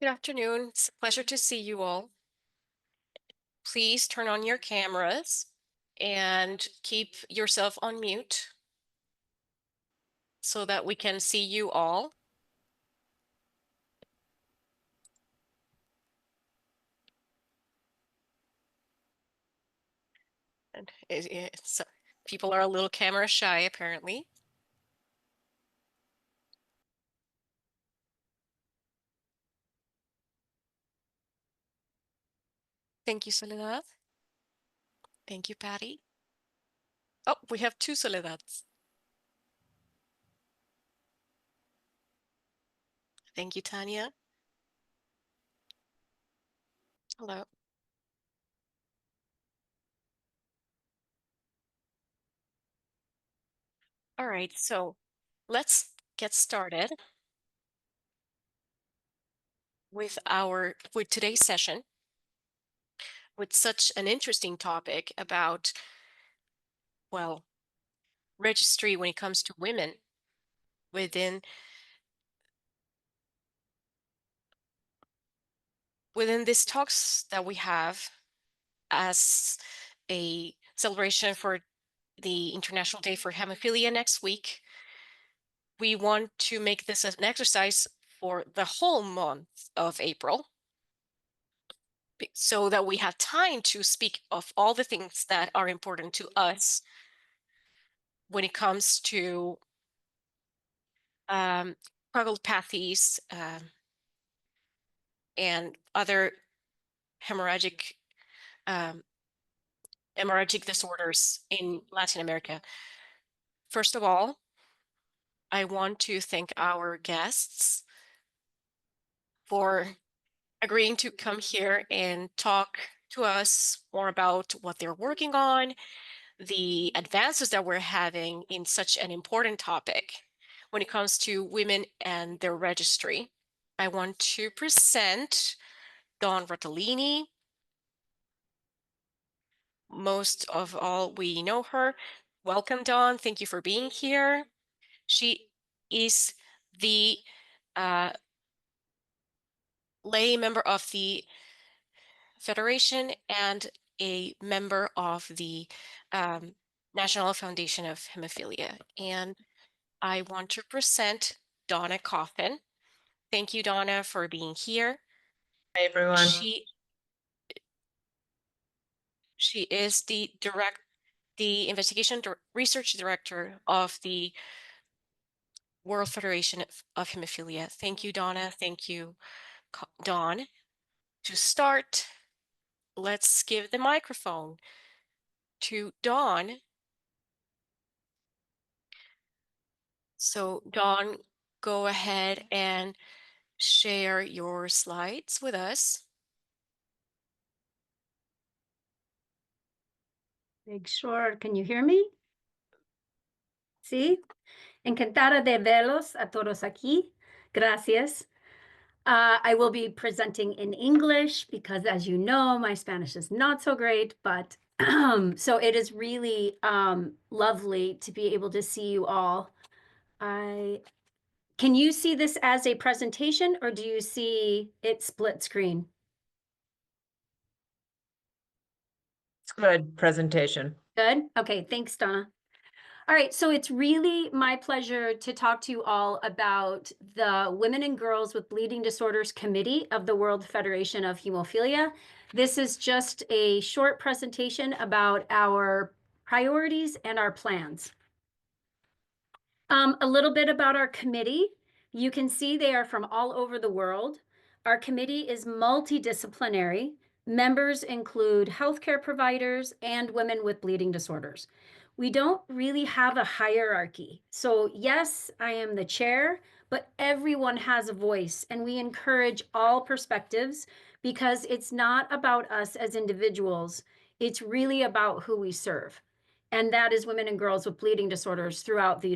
Good afternoon. It's a pleasure to see you all. Please turn on your cameras and keep yourself on mute so that we can see you all. And people are a little camera shy, apparently. Thank you, Soledad. Thank you, Patty. Oh, we have two Soledads. Thank you, Tanya. Hello. All right, so let's get started with today's session with such an interesting topic about, well, registry when it comes to women within these talks that we have as a celebration for the International Day for Hemophilia next week. We want to make this an exercise for the whole month of April so that we have time to speak of all the things that are important to us when it comes to coagulopathies and other hemorrhagic disorders in Latin America. First of all, I want to thank our guests for agreeing to come here and talk to us more about what they're working on, the advances that we're having in such an important topic when it comes to women and their registry. I want to present Dawn Rotellini. Most of all, we know her. Welcome, Dawn. Thank you for being here. She is the lay member of the Federation and a member of the National Foundation of Hemophilia. And I want to present Donna Coffin. Thank you, Donna, for being here. Hi, everyone. She is the investigation research director of the World Federation of Hemophilia. Thank you, Donna. Thank you, Dawn. To start, let's give the microphone to Dawn. So Dawn, go ahead and share your slides with us. Make sure, can you hear me? Sí. Encantada de verlos a todos aquí. Gracias. I will be presenting in English because, as you know, my Spanish is not so great, but so it is really lovely to be able to see you all. Can you see this as a presentation, or do you see it split screen? It's good presentation. Good. Okay. Thanks, Donna. All right, so it's really my pleasure to talk to you all about the Women and Girls with Bleeding Disorders Committee of the World Federation of Hemophilia. This is just a short presentation about our priorities and our plans. A little bit about our committee. You can see they are from all over the world. Our committee is multidisciplinary. Members include healthcare providers and women with bleeding disorders. We don't really have a hierarchy. So yes, I am the chair, but everyone has a voice, and we encourage all perspectives because it's not about us as individuals. It's really about who we serve. And that is women and girls with bleeding disorders throughout the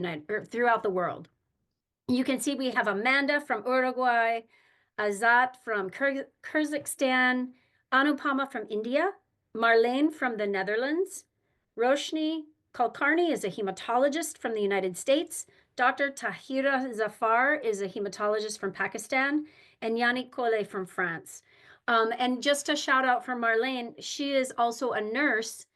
world. You can see we have Amanda from Uruguay, Azat from Kyrgyzstan, Anupama from India, Marlene from the Netherlands, Roshni Kulkarni is a hematologist from the United States, Dr. Tahira Zafar is a hematologist from Pakistan, and Yannick Collet from France. And just a shout out for Marlene, she is also a nurse,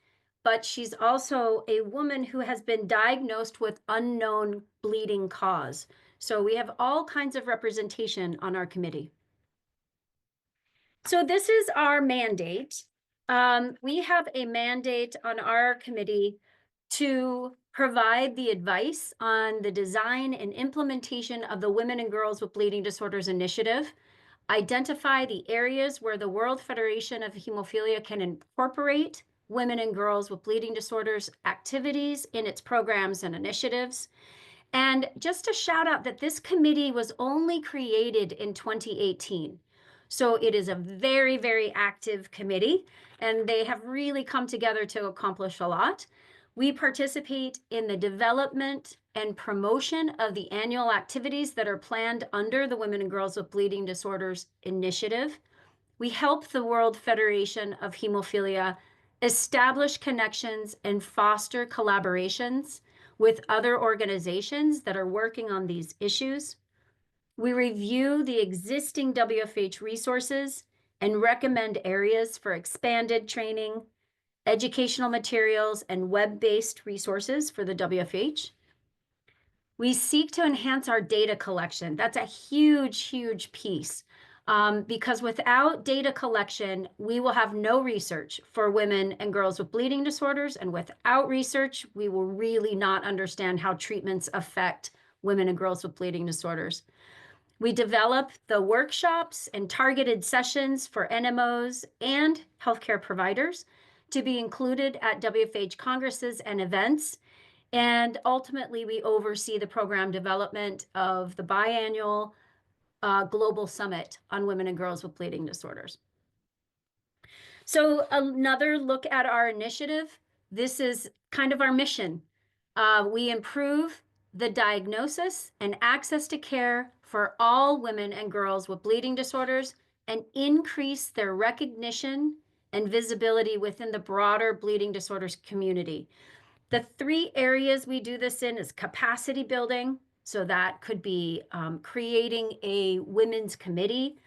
but she's also a woman who has been diagnosed with unknown bleeding cause. So we have all kinds of representation on our committee. So this is our mandate. We have a mandate on our committee to provide the advice on the design and implementation of the Women and Girls with Bleeding Disorders Initiative, identify the areas where the World Federation of Hemophilia can incorporate women and girls with bleeding disorders activities in its programs and initiatives. And just a shout out that this committee was only created in 2018. So it is a very, very active committee, and they have really come together to accomplish a lot. We participate in the development and promotion of the annual activities that are planned under the Women and Girls with Bleeding Disorders Initiative. We help the World Federation of Hemophilia establish connections and foster collaborations with other organizations that are working on these issues. We review the existing WFH resources and recommend areas for expanded training, educational materials, and web-based resources for the WFH. We seek to enhance our data collection. That's a huge, huge piece. Because without data collection, we will have no research for women and girls with bleeding disorders. And without research, we will really not understand how treatments affect women and girls with bleeding disorders. We develop the workshops and targeted sessions for NMOs and healthcare providers to be included at WFH congresses and events. And ultimately, we oversee the program development of the biannual Global Summit on Women and Girls with Bleeding Disorders. So another look at our initiative. This is kind of our mission. We improve the diagnosis and access to care for all women and girls with bleeding disorders and increase their recognition and visibility within the broader bleeding disorders community. The three areas we do this in is capacity building. So that could be creating a women's committee,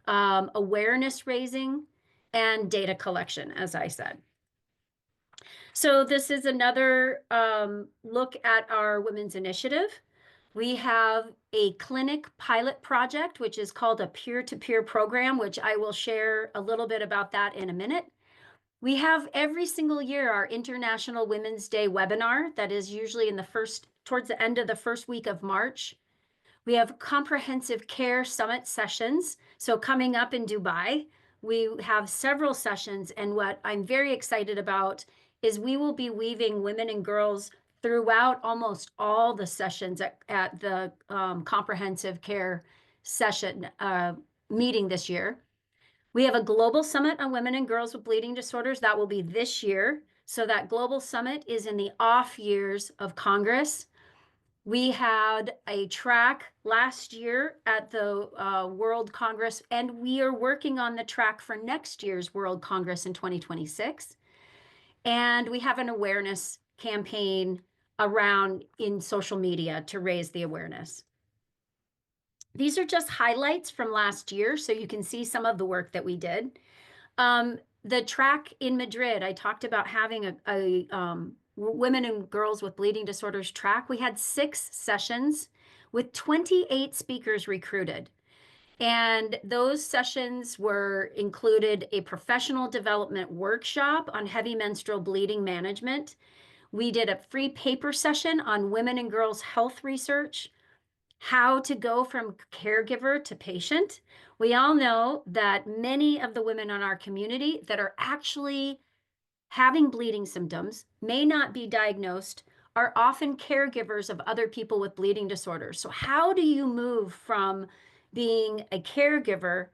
awareness raising, and data collection, as I said. So this is another look at our women's initiative. We have a clinic pilot project, which is called a peer-to-peer program, which I will share a little bit about that in a minute. We have every single year our International Women's Day webinar that is usually towards the end of the first week of March. We have comprehensive care summit sessions. So coming up in Dubai, we have several sessions. And what I'm very excited about is we will be weaving women and girls throughout almost all the sessions at the comprehensive care session meeting this year. We have a global summit on women and girls with bleeding disorders. That will be this year. So that global summit is in the off years of Congress. We had a track last year at the World Congress, and we are working on the track for next year's World Congress in 2026. And we have an awareness campaign around in social media to raise the awareness. These are just highlights from last year, so you can see some of the work that we did. The track in Madrid, I talked about having a women and girls with bleeding disorders track. We had 6 sessions with 28 speakers recruited. And those sessions included a professional development workshop on heavy menstrual bleeding management. We did a free paper session on women and girls health research, how to go from caregiver to patient. We all know that many of the women in our community that are actually having bleeding symptoms may not be diagnosed, are often caregivers of other people with bleeding disorders. So how do you move from being a caregiver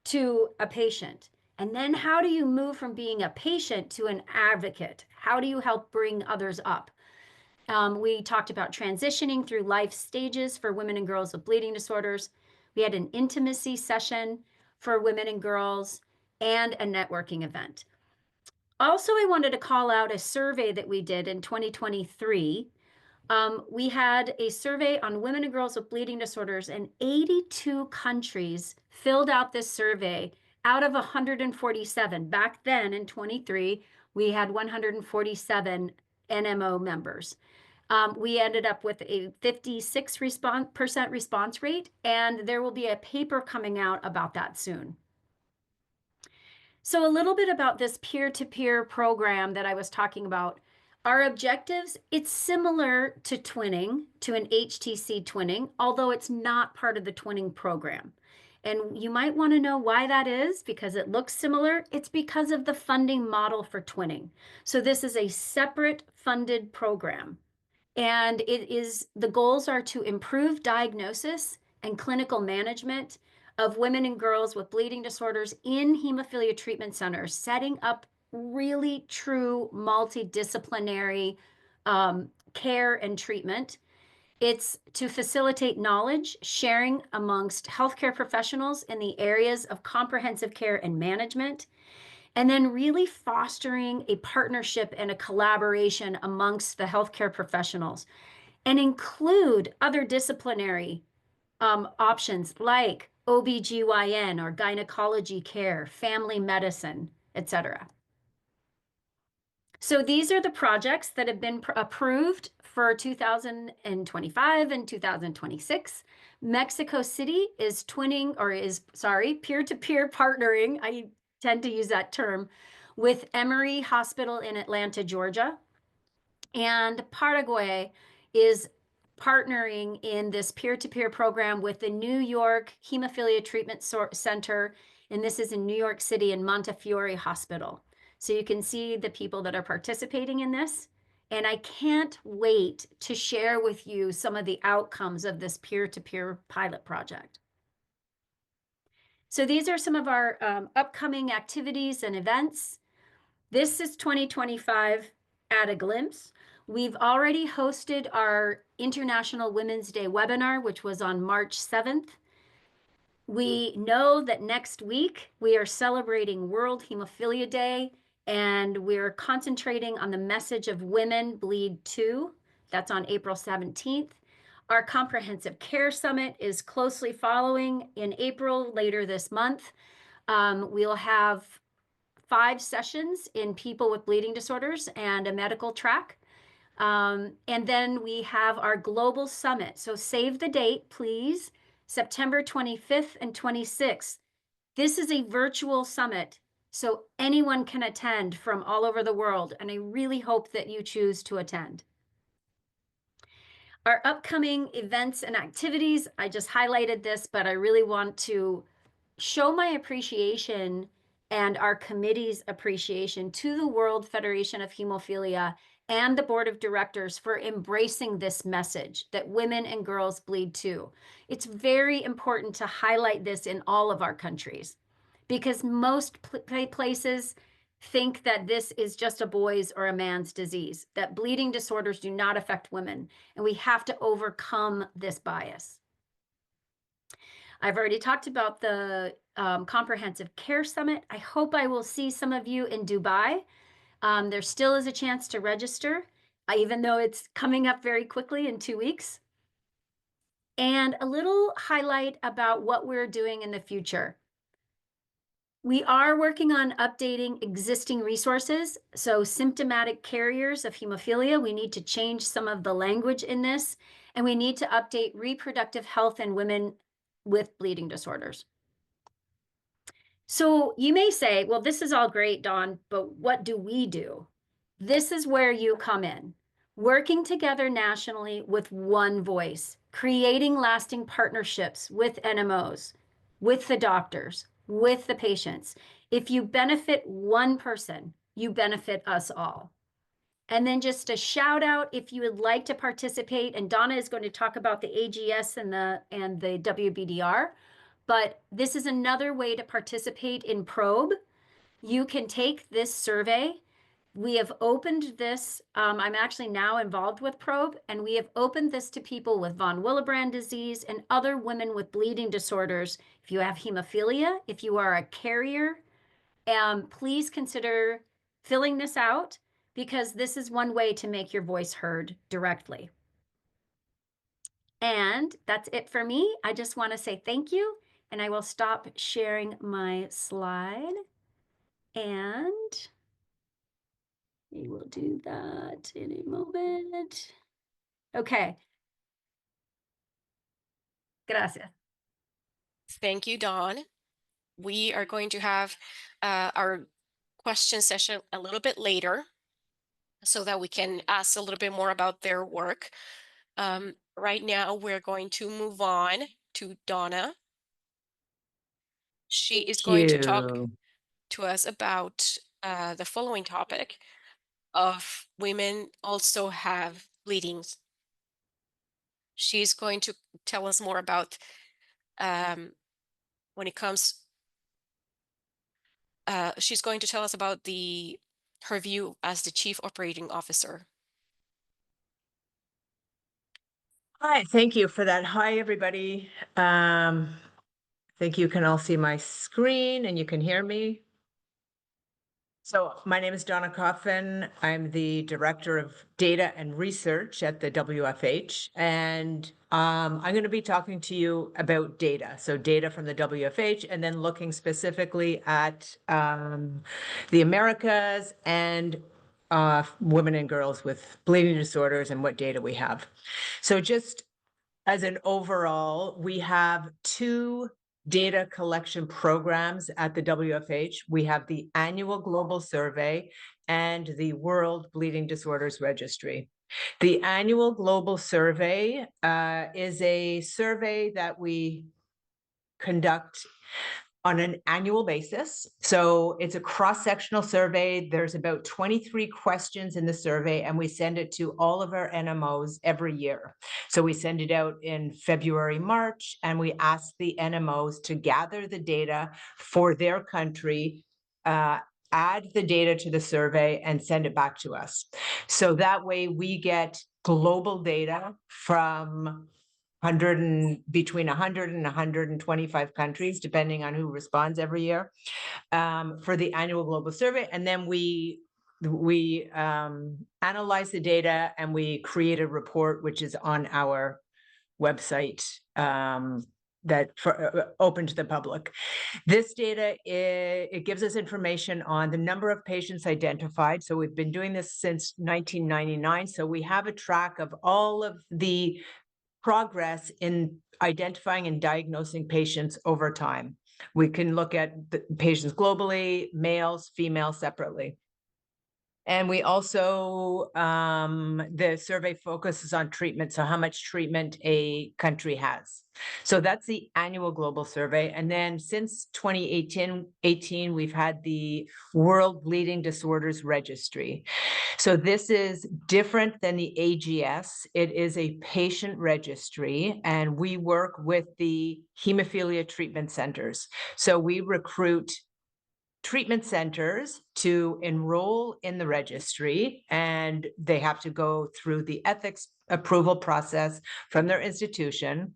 to a patient? And then how do you move from being a patient to an advocate? How do you help bring others up? We talked about transitioning through life stages for women and girls with bleeding disorders. We had an intimacy session for women and girls and a networking event. Also, I wanted to call out a survey that we did in 2023 We had a survey on women and girls with bleeding disorders, and 82 countries filled out this survey out of 147. Back then in 23, we had 147 NMO members. We ended up with a 56% response rate, and there will be a paper coming out about that soon. So a little bit about this peer-to-peer program that I was talking about. Our objectives, it's similar to twinning, to an HTC twinning, although it's not part of the twinning program. And you might want to know why that is, because it looks similar. It's because of the funding model for twinning. So this is a separate funded program. And the goals are to improve diagnosis and clinical management of women and girls with bleeding disorders in hemophilia treatment centers, setting up really true multidisciplinary care and treatment. It's to facilitate knowledge sharing amongst healthcare professionals in the areas of comprehensive care and management, and then really fostering a partnership and a collaboration amongst the healthcare professionals, and include other disciplinary options like OBGYN or gynecology care, family medicine, etc. So these are the projects that have been approved for 2025 and 2026. Mexico City is peer-to-peer partnering. I tend to use that term with Emory Hospital in Atlanta, Georgia. And Paraguay is partnering in this peer-to-peer program with the New York Hemophilia Treatment Center, and this is in New York City in Montefiore Hospital. So you can see the people that are participating in this. And I can't wait to share with you some of the outcomes of this peer-to-peer pilot project. So these are some of our upcoming activities and events. This is 2025 at a glimpse. We've already hosted our International Women's Day webinar, which was on March 7th. We know that next week we are celebrating World Hemophilia Day, and we're concentrating on the message of Women Bleed Too. That's on April 17th. Our Comprehensive Care Summit is closely following in April, later this month. We'll have 5 sessions in people with bleeding disorders and a medical track. And then we have our global summit. So save the date, please. September 25th and 26th. This is a virtual summit, so anyone can attend from all over the world, and I really hope that you choose to attend. Our upcoming events and activities, I just highlighted this, but I really want to show my appreciation and our committee's appreciation to the World Federation of Hemophilia and the board of directors for embracing this message that women and girls bleed too. It's very important to highlight this in all of our countries, because most places think that this is just a boy's or a man's disease, that bleeding disorders do not affect women, and we have to overcome this bias. I've already talked about the Comprehensive Care Summit. I hope I will see some of you in Dubai. There still is a chance to register, even though it's coming up very quickly in 2 weeks. And a little highlight about what we're doing in the future. We are working on updating existing resources. So symptomatic carriers of hemophilia, we need to change some of the language in this, and we need to update reproductive health in women with bleeding disorders. So you may say, well, this is all great, Dawn, but what do we do? This is where you come in, working together nationally with one voice, creating lasting partnerships with NMOs, with the doctors, with the patients. If you benefit one person, you benefit us all. And then just a shout out if you would like to participate, and Donna is going to talk about the AGS and the WBDR, but this is another way to participate in Probe. You can take this survey. We have opened this. I'm actually now involved with Probe, and we have opened this to people with von Willebrand disease and other women with bleeding disorders. If you have hemophilia, if you are a carrier, please consider filling this out, because this is one way to make your voice heard directly. And that's it for me. I just want to say thank you, and I will stop sharing my slide. And we will do that in a moment. Okay. Gracias. Thank you, Dawn. We are going to have our question session a little bit later so that we can ask a little bit more about their work. Right now, we're going to move on to Donna. She is going to talk to us about the following topic of women also have bleedings. She's going to tell us more about when it comes, she's going to tell us about her view as the Chief Operating Officer. Hi, thank you for that. Hi, everybody. I think you can all see my screen and you can hear me. So my name is Donna Coffin. I'm the Director of Data and Research at the WFH, and I'm going to be talking to you about data. So data from the WFH, and then looking specifically at the Americas and women and girls with bleeding disorders and what data we have. So just as an overall, we have two data collection programs at the WFH. We have the annual global survey and the World Bleeding Disorders Registry. The annual global survey is a survey that we conduct on an annual basis. So it's a cross-sectional survey. There's about 23 questions in the survey, and we send it to all of our NMOs every year. So we send it out in February, March, and we ask the NMOs to gather the data for their country, add the data to the survey, and send it back to us. So that way we get global data from between 100 and 125 countries, depending on who responds every year, for the annual global survey. And then we analyze the data and we create a report, which is on our website, that open to the public. This data, it gives us information on the number of patients identified. So we've been doing this since 1999. So we have a track of all of the progress in identifying and diagnosing patients over time. We can look at the patients globally, males, females separately. And we also, the survey focuses on treatment, so how much treatment a country has. So that's the annual global survey. And then since 2018, we've had the World Bleeding Disorders Registry. So this is different than the AGS. It is a patient registry, and we work with the hemophilia treatment centers. So we recruit treatment centers to enroll in the registry, and they have to go through the ethics approval process from their institution.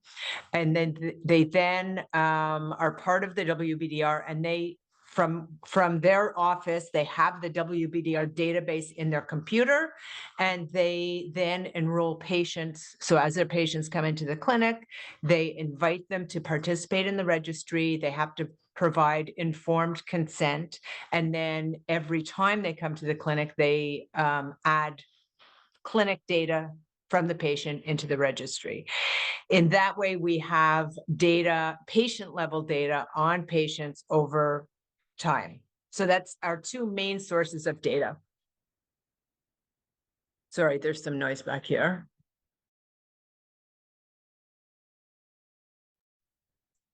And then they then are part of the WBDR, and they from their office, they have the WBDR database in their computer, and they then enroll patients. So as their patients come into the clinic, they invite them to participate in the registry. They have to provide informed consent. And then every time they come to the clinic, they add clinic data from the patient into the registry. In that way, we have data, patient level data on patients over time. So that's our two main sources of data. Sorry, there's some noise back here.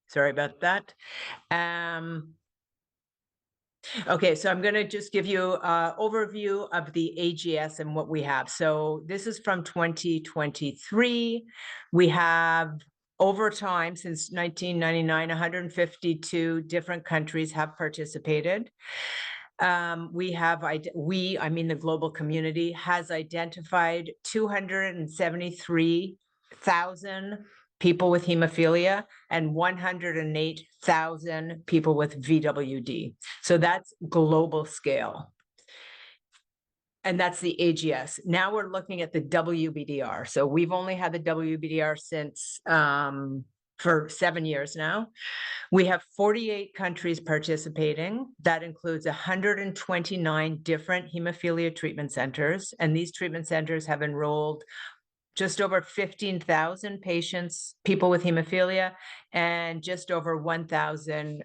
Sorry about that. Okay, so I'm going to just give you an overview of the AGS and what we have. So this is from 2023. We have, over time, since 1999, 152 different countries have participated. I mean the global community, has identified 273,000 people with hemophilia and 108,000 people with VWD. So that's global scale. And that's the AGS. Now we're looking at the WBDR. So we've only had the WBDR since for 7 years now. We have 48 countries participating. That includes 129 different hemophilia treatment centers. And these treatment centers have enrolled just over 15,000 patients, people with hemophilia, and just over 1,000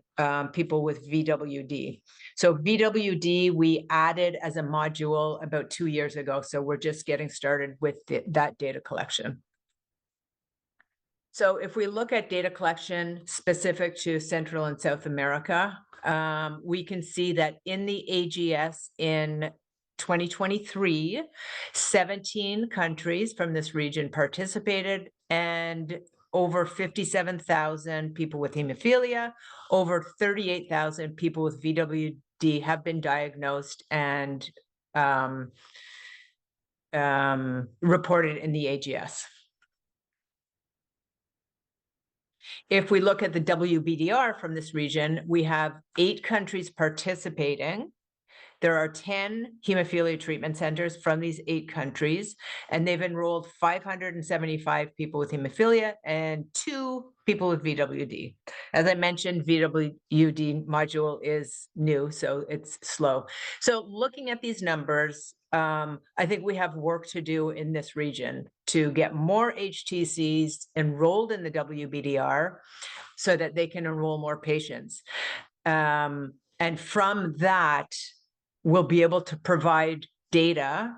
people with VWD. So VWD, we added as a module about 2 years ago. So we're just getting started with that data collection. So if we look at data collection specific to Central and South America, we can see that in the AGS in 2023, 17 countries from this region participated, and over 57,000 people with hemophilia, over 38,000 people with VWD have been diagnosed and reported in the AGS. If we look at the WBDR from this region, we have 8 countries participating. There are 10 hemophilia treatment centers from these 8 countries, and they've enrolled 575 people with hemophilia and 2 people with VWD. As I mentioned, VWD module is new, so it's slow. So looking at these numbers, I think we have work to do in this region to get more HTCs enrolled in the WBDR so that they can enroll more patients. And from that, we'll be able to provide data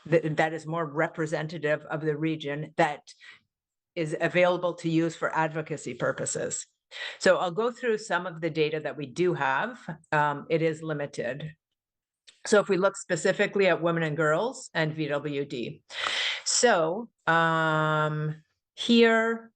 that is more representative of the region that is available to use for advocacy purposes. So I'll go through some of the data that we do have. It is limited. So if we look specifically at women and girls and VWD. So here,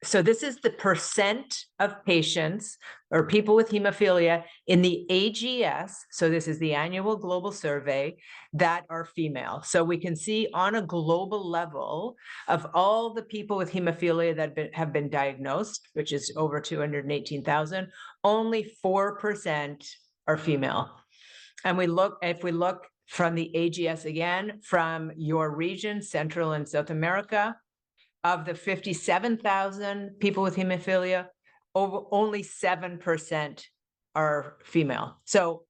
so this is the percent of patients or people with hemophilia in the AGS. So this is the annual global survey that are female. So we can see on a global level of all the people with hemophilia that have been diagnosed, which is over 218,000, only 4% are female. And if we look from the AGS again, from your region, Central and South America, of the 57,000 people with hemophilia, only 7% are female. So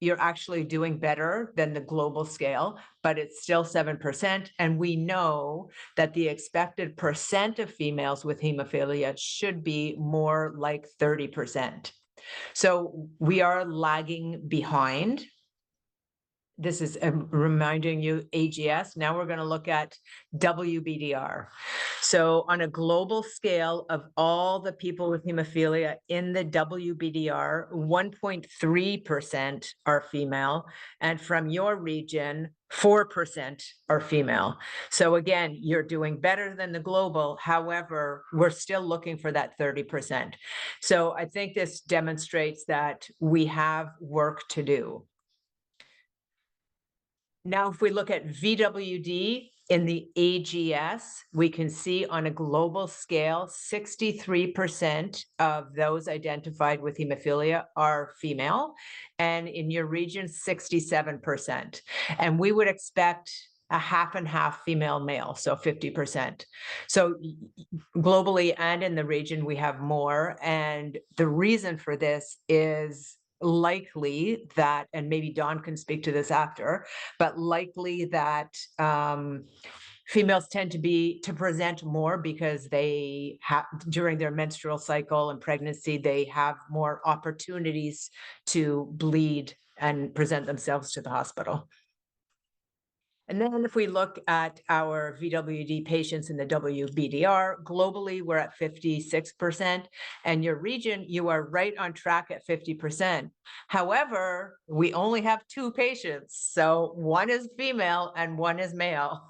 you're actually doing better than the global scale, but it's still 7%. And we know that the expected percent of females with hemophilia should be more like 30%. So we are lagging behind. This is reminding you AGS. Now we're going to look at WBDR. So on a global scale of all the people with hemophilia in the WBDR, 1.3% are female. And from your region, 4% are female. So again, you're doing better than the global. However, we're still looking for that 30%. So I think this demonstrates that we have work to do. Now, if we look at VWD in the AGS, we can see on a global scale, 63% of those identified with hemophilia are female, and in your region, 67%. And we would expect a half and half female male, so 50%. So globally and in the region, we have more. And the reason for this is likely that, and maybe Dawn can speak to this after, but likely that females tend to present more because they have, during their menstrual cycle and pregnancy, they have more opportunities to bleed and present themselves to the hospital. And then if we look at our VWD patients in the WBDR, globally, we're at 56%, and your region, you are right on track at 50%. However, we only have 2 patients. So one is female and one is male.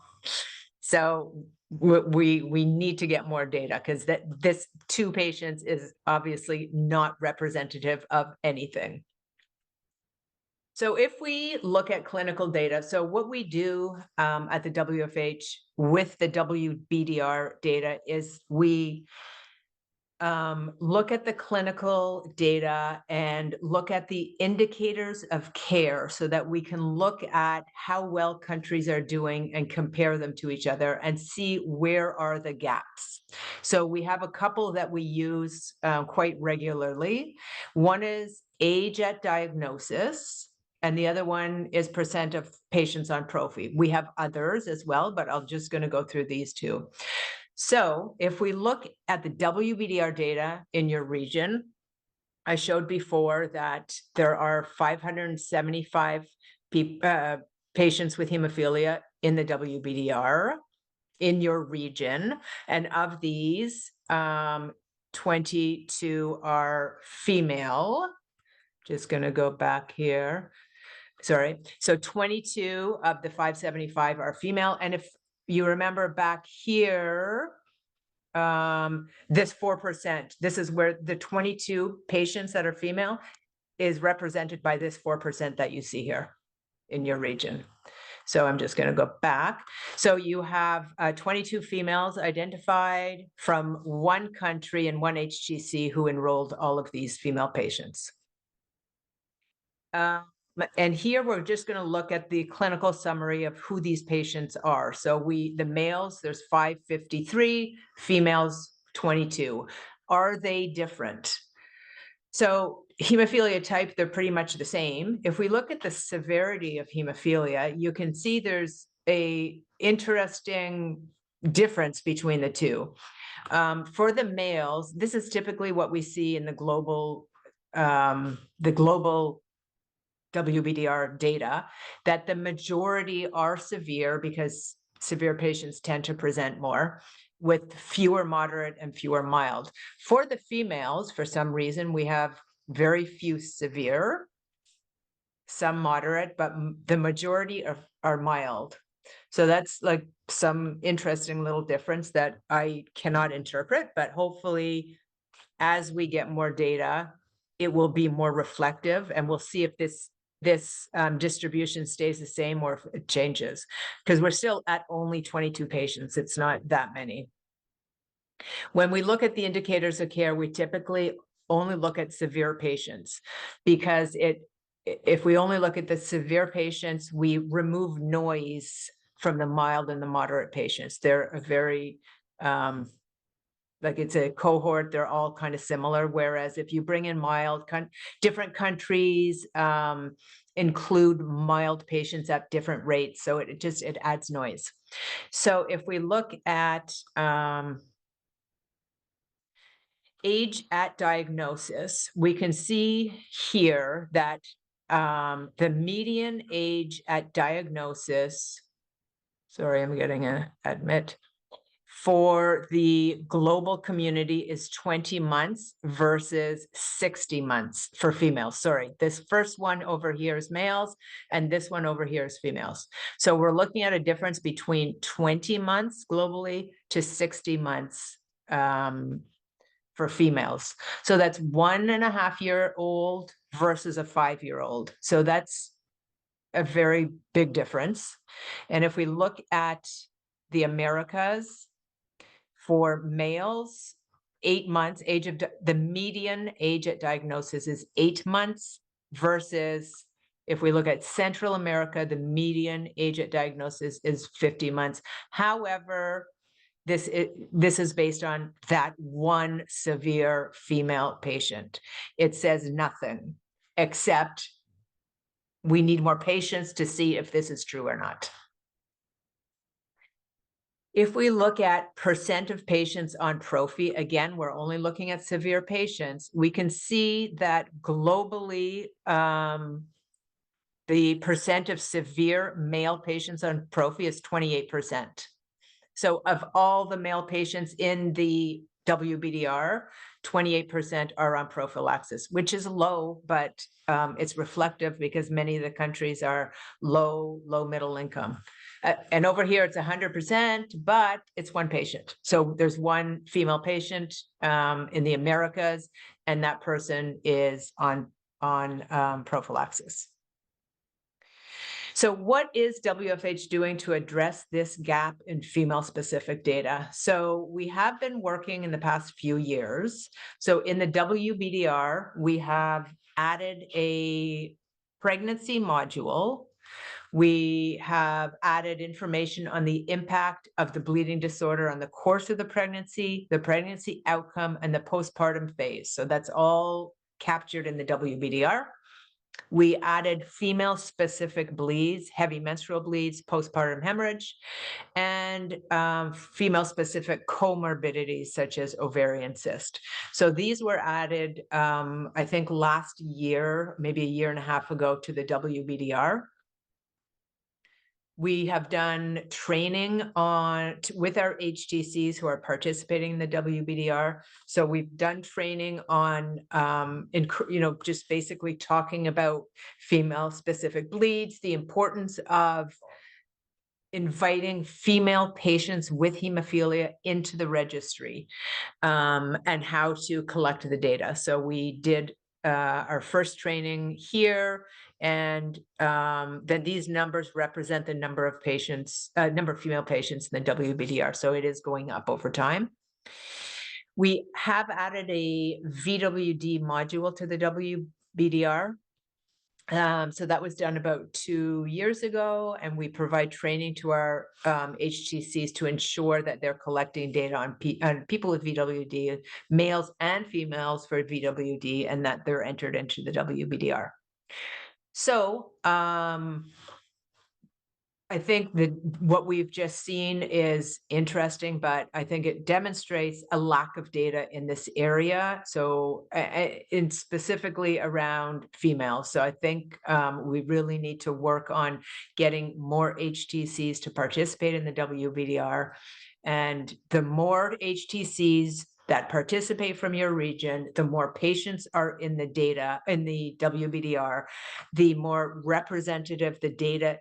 So we need to get more data because this 2 patients is obviously not representative of anything. So if we look at clinical data, so what we do at the WFH with the WBDR data is we look at the clinical data and look at the indicators of care so that we can look at how well countries are doing and compare them to each other and see where are the gaps. So we have a couple that we use quite regularly. One is age at diagnosis, and the other one is percent of patients on prophy. We have others as well, but I'm just going to go through these two. So if we look at the WBDR data in your region, I showed before that there are 575 patients with hemophilia in the WBDR in your region. And of these, 22 are female. Just going to go back here. Sorry. So 22 of the 575 are female. And if you remember back here, this 4%, this is where the 22 patients that are female is represented by this 4% that you see here in your region. So I'm just going to go back. So you have 22 females identified from one country and one HGC who enrolled all of these female patients. And here we're just going to look at the clinical summary of who these patients are. So the males, there's 553, females 22. Are they different? So hemophilia type, they're pretty much the same. If we look at the severity of hemophilia, you can see there's a interesting difference between the two. For the males, this is typically what we see in the global WBDR data, that the majority are severe because severe patients tend to present more, with fewer moderate and fewer mild. For the females, for some reason, we have very few severe, some moderate, but the majority are mild. So that's like some interesting little difference that I cannot interpret, but hopefully as we get more data, it will be more reflective, and we'll see if this distribution stays the same or if it changes, because we're still at only 22 patients. It's not that many. When we look at the indicators of care, we typically only look at severe patients, because if we only look at the severe patients, we remove noise from the mild and the moderate patients. They're a very like it's a cohort, they're all kind of similar. Whereas if you bring in mild, different countries include mild patients at different rates. So it adds noise. So if we look at age at diagnosis, we can see here that the median age at diagnosis, sorry, I'm getting an admit, for the global community is 20 months versus 60 months for females. Sorry, this first one over here is males, and this one over here is females. So we're looking at a difference between 20 months globally to 60 months for females. So that's 1.5-year-old versus a 5-year-old. So that's a very big difference. And if we look at the Americas, for males, 8 months, the median age at diagnosis is 8 months, versus if we look at Central America, the median age at diagnosis is 50 months. However, this is based on that one severe female patient. It says nothing except we need more patients to see if this is true or not. If we look at percent of patients on prophy, again, we're only looking at severe patients. We can see that globally, the percent of severe male patients on prophy is 28%. So of all the male patients in the WBDR, 28% are on prophylaxis, which is low, but it's reflective because many of the countries are low, middle income. And over here, it's 100%, but it's one patient. So there's one female patient in the Americas, and that person is on prophylaxis. So what is WFH doing to address this gap in female-specific data? So we have been working in the past few years. So in the WBDR, we have added a pregnancy module. We have added information on the impact of the bleeding disorder on the course of the pregnancy outcome, and the postpartum phase. So that's all captured in the WBDR. We added female-specific bleeds, heavy menstrual bleeds, postpartum hemorrhage, and female-specific comorbidities such as ovarian cyst. So these were added, I think, last year, maybe a year and a half ago, to the WBDR. We have done training with our HTCs who are participating in the WBDR. So we've done training on, just basically talking about female-specific bleeds, the importance of inviting female patients with hemophilia into the registry, and how to collect the data. So we did our first training here, and then these numbers represent the number of patients, number of female patients in the WBDR. So it is going up over time. We have added a VWD module to the WBDR. So that was done about 2 years ago, and we provide training to our HTCs to ensure that they're collecting data on people with VWD, males and females for VWD, and that they're entered into the WBDR. So I think that what we've just seen is interesting, but I think it demonstrates a lack of data in this area. So, in specifically around females. So I think we really need to work on getting more HTCs to participate in the WBDR. And the more HTCs that participate from your region, the more patients are in the data, in the WBDR, the more representative the data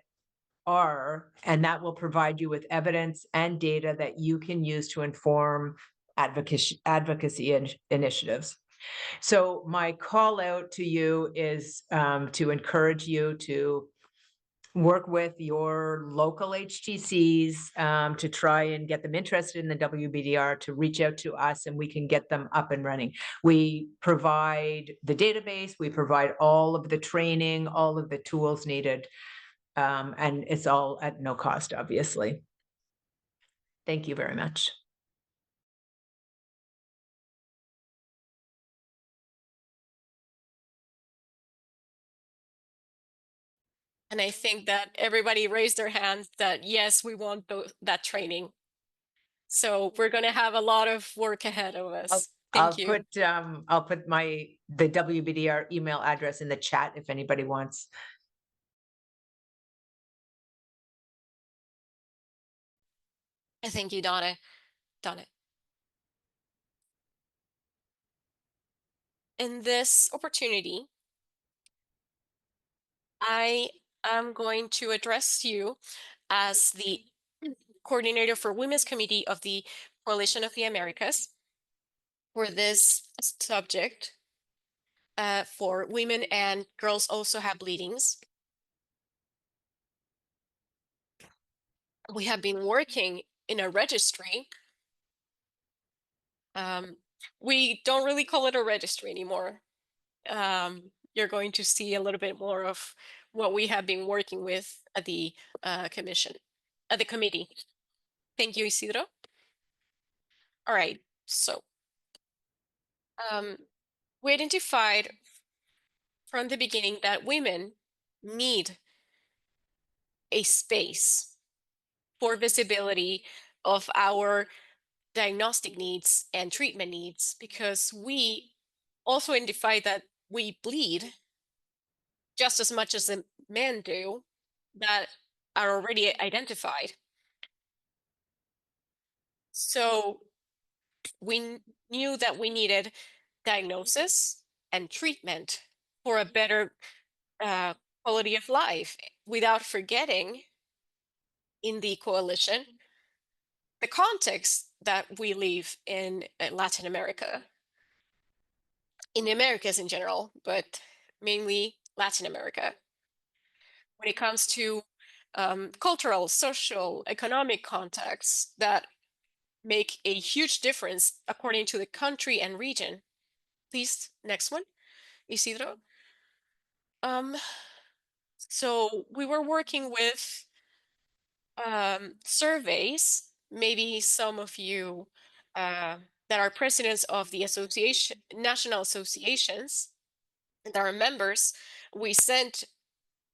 are, and that will provide you with evidence and data that you can use to inform advocacy initiatives. So my call out to you is to encourage you to work with your local HTCs to try and get them interested in the WBDR, to reach out to us, and we can get them up and running. We provide the database, we provide all of the training, all of the tools needed. And it's all at no cost, obviously. Thank you very much. And I think that everybody raised their hands that, yes, we want that training. So we're going to have a lot of work ahead of us. Thank you. I'll put the WBDR email address in the chat if anybody wants. Thank you, Donna. In this opportunity, I am going to address you as the coordinator for Women's Committee of the Coalition of the Americas for this subject, for women and girls also have bleedings. We have been working in a registry. We don't really call it a registry anymore. You're going to see a little bit more of what we have been working with at the committee. Thank you, Isidro. All right, so we identified from the beginning that women need a space for visibility of our diagnostic needs and treatment needs, because we also identify that we bleed just as much as the men do that are already identified. So we knew that we needed diagnosis and treatment for a better quality of life, without forgetting in the coalition the context that we live in Latin America, in the Americas in general, but mainly Latin America. when it comes to cultural, social, economic contexts that make a huge difference according to the country and region. Please, next one, Isidro. So we were working with surveys. Maybe some of you that are presidents of the association, national associations, that are members, we sent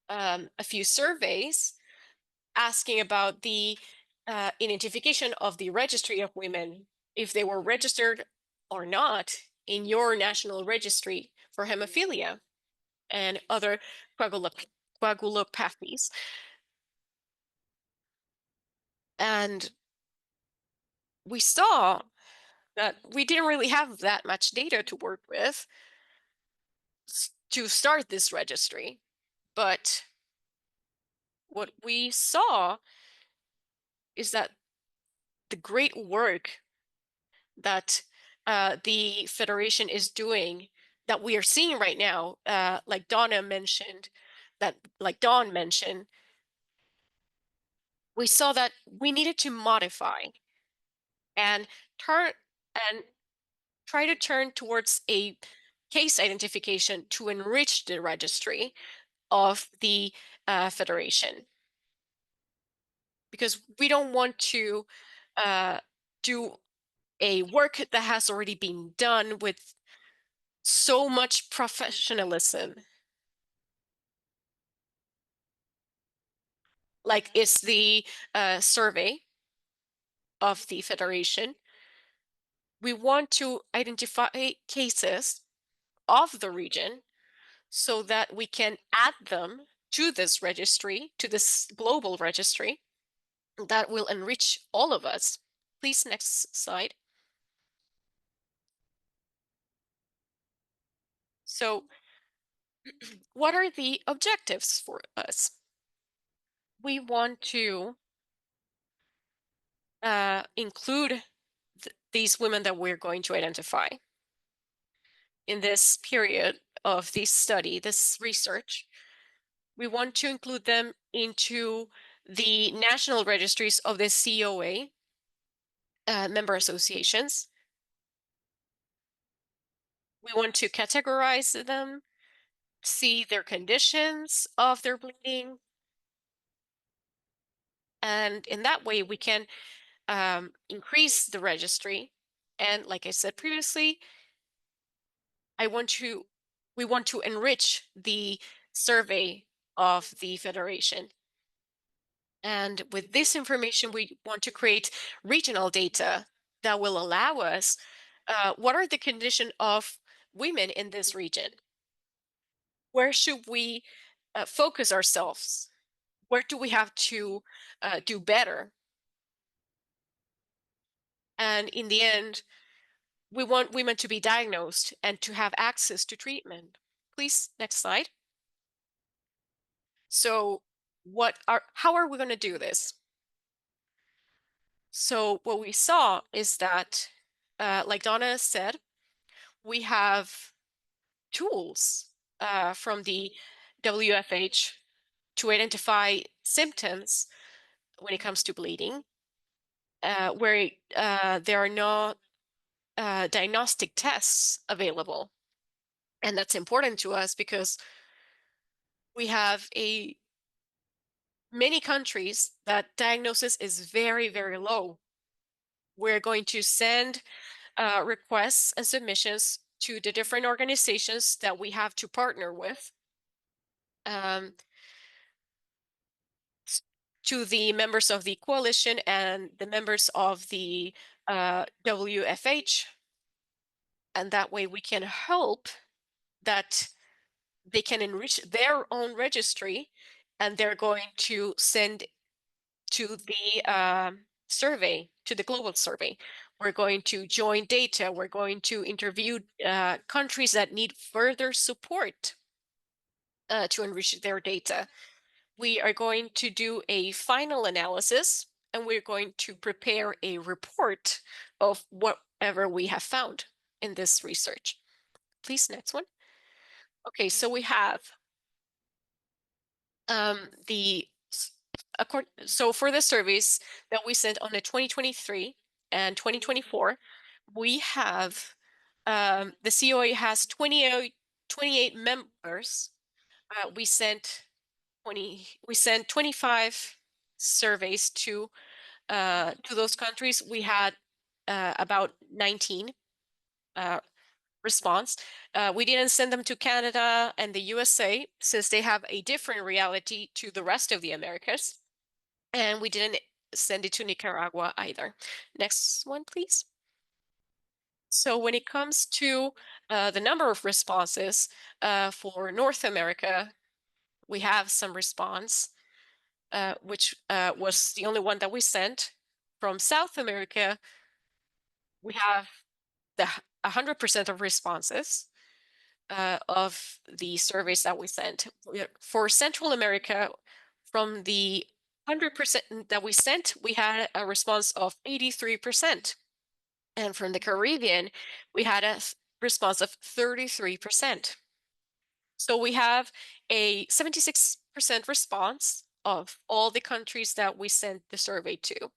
a few surveys asking about the identification of the registry of women, if they were registered or not in your national registry for hemophilia and other coagulopathies. And we saw that we didn't really have that much data to work with to start this registry. But what we saw is that the great work that the Federation is doing, that we are seeing right now, like Donna mentioned, that like Dawn mentioned, we saw that we needed to modify and turn and try to turn towards a case identification to enrich the registry of the Federation. Because we don't want to do a work that has already been done with so much professionalism. Like it's the survey of the Federation. We want to identify cases of the region so that we can add them to this registry, to this global registry that will enrich all of us. Please, next slide. So what are the objectives for us? We want to include these women that we're going to identify in this period of this study, this research. We want to include them into the national registries of the COA member associations. We want to categorize them, see their conditions of their bleeding, and in that way we can increase the registry. And like I said previously, we want to enrich the survey of the Federation. And with this information, we want to create regional data that will allow us, what are the condition of women in this region? Where should we focus ourselves? Where do we have to do better? And in the end, we want women to be diagnosed and to have access to treatment. Please, next slide. So how are we going to do this? So what we saw is that, like Donna said, we have tools from the WFH to identify symptoms when it comes to bleeding, where there are no diagnostic tests available. And that's important to us because we have many countries that diagnosis is very, very low. We're going to send requests and submissions to the different organizations that we have to partner with, to the members of the coalition and the members of the WFH. And that way we can hope that they can enrich their own registry, and they're going to send to the survey, to the global survey. We're going to join data. We're going to interview countries that need further support to enrich their data. We are going to do a final analysis, and we're going to prepare a report of whatever we have found in this research. Please, next one. Okay, so we have So for the surveys that we sent on the 2023 and 2024, we have the COA has 28 members. We sent 25 surveys to those countries. We had about 19 response. We didn't send them to Canada and the USA since they have a different reality to the rest of the Americas. And we didn't send it to Nicaragua either. Next one, please. So when it comes to the number of responses for North America, we have some response, which was the only one that we sent. From South America, we have the 100% of responses of the surveys that we sent. For Central America, from the 100% that we sent, we had a response of 83%. And from the Caribbean, we had a response of 33%. So we have a 76% response of all the countries that we sent the survey to.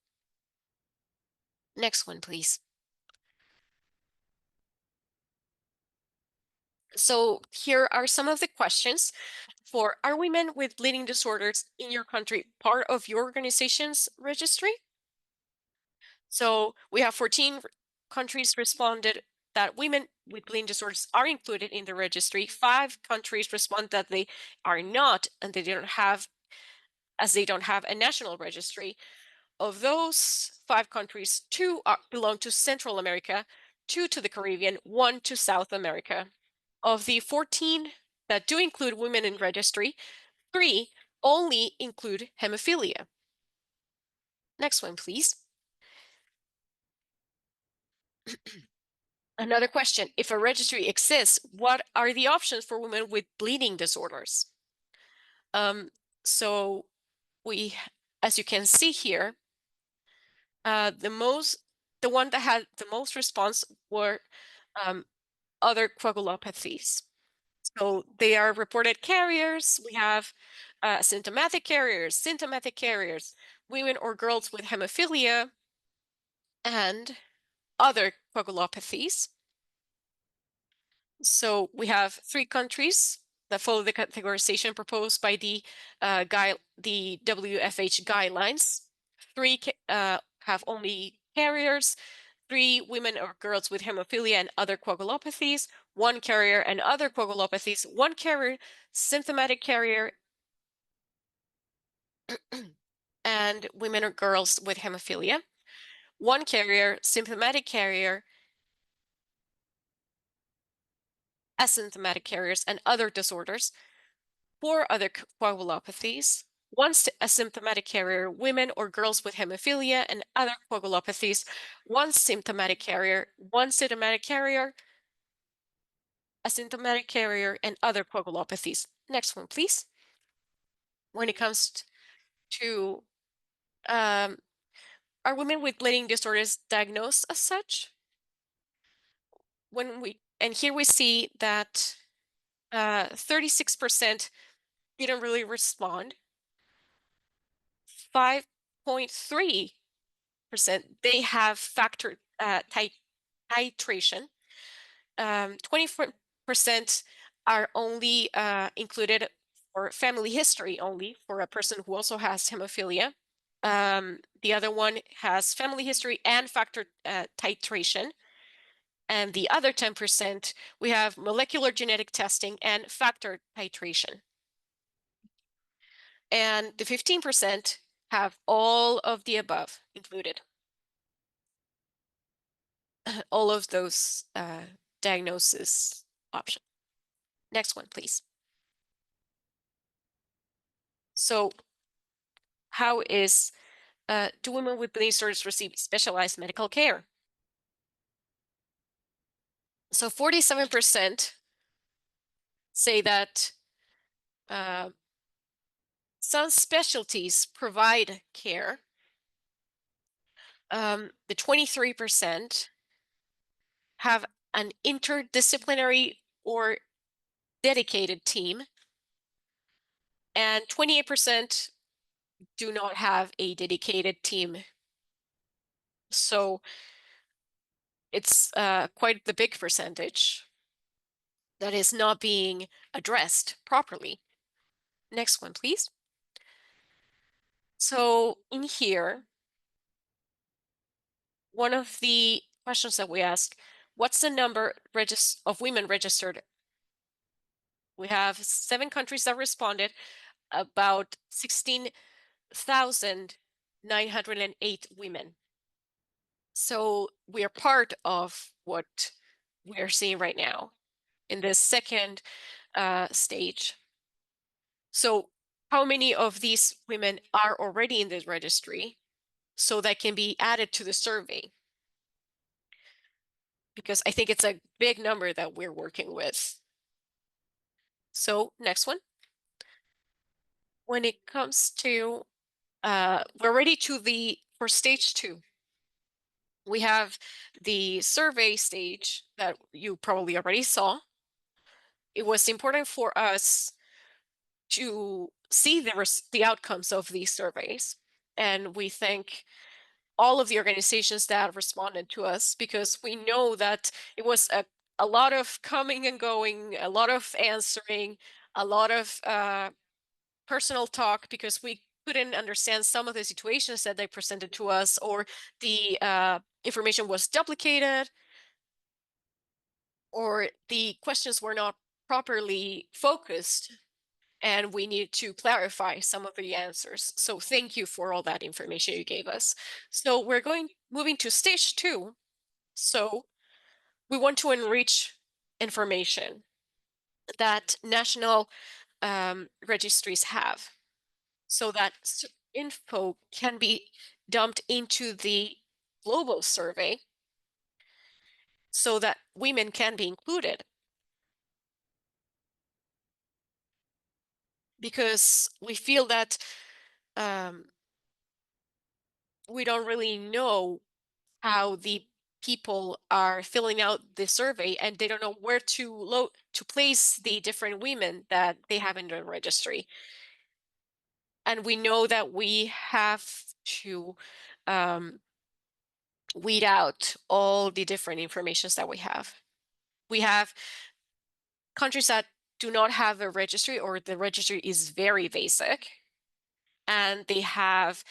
Next one, please. So here are some of the questions for: are women with bleeding disorders in your country part of your organization's registry? So we have 14 countries responded that women with bleeding disorders are included in the registry. 5 countries respond that they are not, and they don't have, as they don't have a national registry. Of those 5 countries, 2 belong to Central America, 2 to the Caribbean, 1 to South America. Of the 14 that do include women in registry, 3 only include hemophilia. Next one, please. Another question: if a registry exists, what are the options for women with bleeding disorders? So we, as you can see here, the one that had the most response were other coagulopathies. So they are reported carriers. We have symptomatic carriers, women or girls with hemophilia, and other coagulopathies. So we have 3 countries that follow the categorization proposed by the WFH guidelines. 3 have only carriers, 3 women or girls with hemophilia and other coagulopathies, 1 carrier and other coagulopathies, 1 carrier, symptomatic carrier, and women or girls with hemophilia, 1 carrier, symptomatic carrier, asymptomatic carriers, and other disorders, 4 other coagulopathies, 1 asymptomatic carrier, women or girls with hemophilia and other coagulopathies, 1 symptomatic carrier, 1 symptomatic carrier, asymptomatic carrier, and other coagulopathies. Next one, please. When it comes to are women with bleeding disorders diagnosed as such? And here we see that 36% didn't really respond. 5.3% they have factor titration. 24% are only included for family history only for a person who also has hemophilia. The other one has family history and factor titration. And the other 10%, we have molecular genetic testing and factor titration. And the 15% have all of the above included. All of those diagnosis options. Next one, please. So how do women with bleeding disorders receive specialized medical care? So 47% say that some specialties provide care. The 23% have an interdisciplinary or dedicated team. and 28% do not have a dedicated team. So it's quite the big percentage that is not being addressed properly. Next one, please. So in here, one of the questions that we ask, what's the number of women registered? We have 7 countries that responded, about 16,908 women. So we are part of what we are seeing right now in this second stage. So how many of these women are already in this registry so that can be added to the survey? Because I think it's a big number that we're working with. So next one. When it comes to, we're ready for stage 2. We have the survey stage that you probably already saw. It was important for us to see the outcomes of these surveys. And we thank all of the organizations that responded to us, because we know that it was a lot of coming and going, a lot of answering, a lot of personal talk, because we couldn't understand some of the situations that they presented to us, or the information was duplicated, or the questions were not properly focused, and we need to clarify some of the answers. So thank you for all that information you gave us. So we're moving to stage 2. So we want to enrich information that national registries have, so that info can be dumped into the global survey so that women can be included. Because we feel that we don't really know how the people are filling out the survey, and they don't know where to place the different women that they have in the registry. And we know that we have to weed out all the different informations that we have. We have countries that do not have a registry, or the registry is very basic, and they have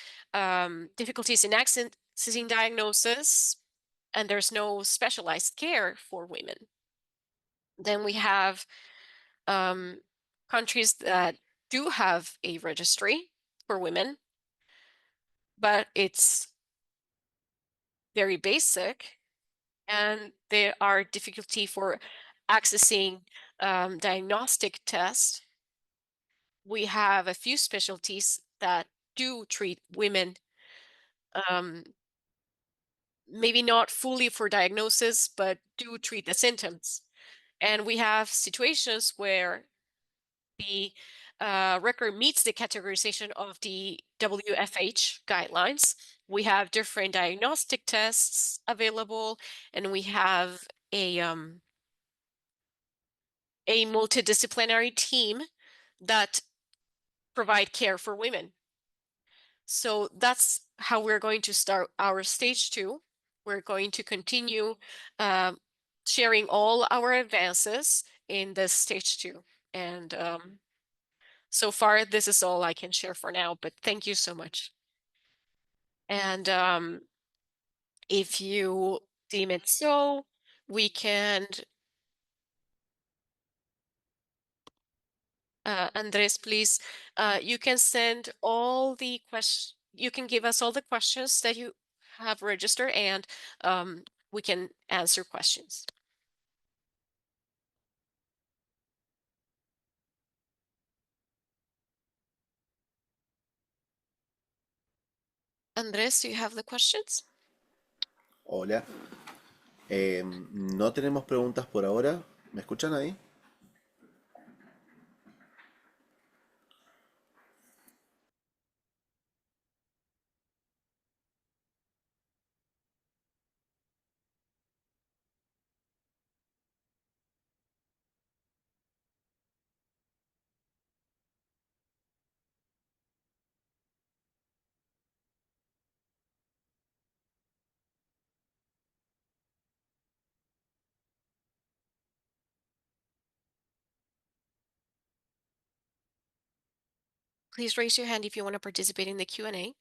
difficulties in accessing diagnosis, and there's no specialized care for women. Then we have countries that do have a registry for women, but it's very basic, and there are difficulty for accessing diagnostic tests. We have a few specialties that do treat women, maybe not fully for diagnosis, but do treat the symptoms. And we have situations where the record meets the categorization of the WFH guidelines. We have different diagnostic tests available, and we have a multidisciplinary team that provide care for women. So that's how we're going to start our stage 2. We're going to continue sharing all our advances in this stage 2. And so far, this is all I can share for now, but thank you so much. And if you deem it so, we can, Andres, please, you can send all the questions, you can give us all the questions that you have registered, and we can answer questions. Andres, do you have the questions? Hola. No tenemos preguntas por ahora. ¿Me escuchan ahí? Please raise your hand if you want to participate in the Q&A.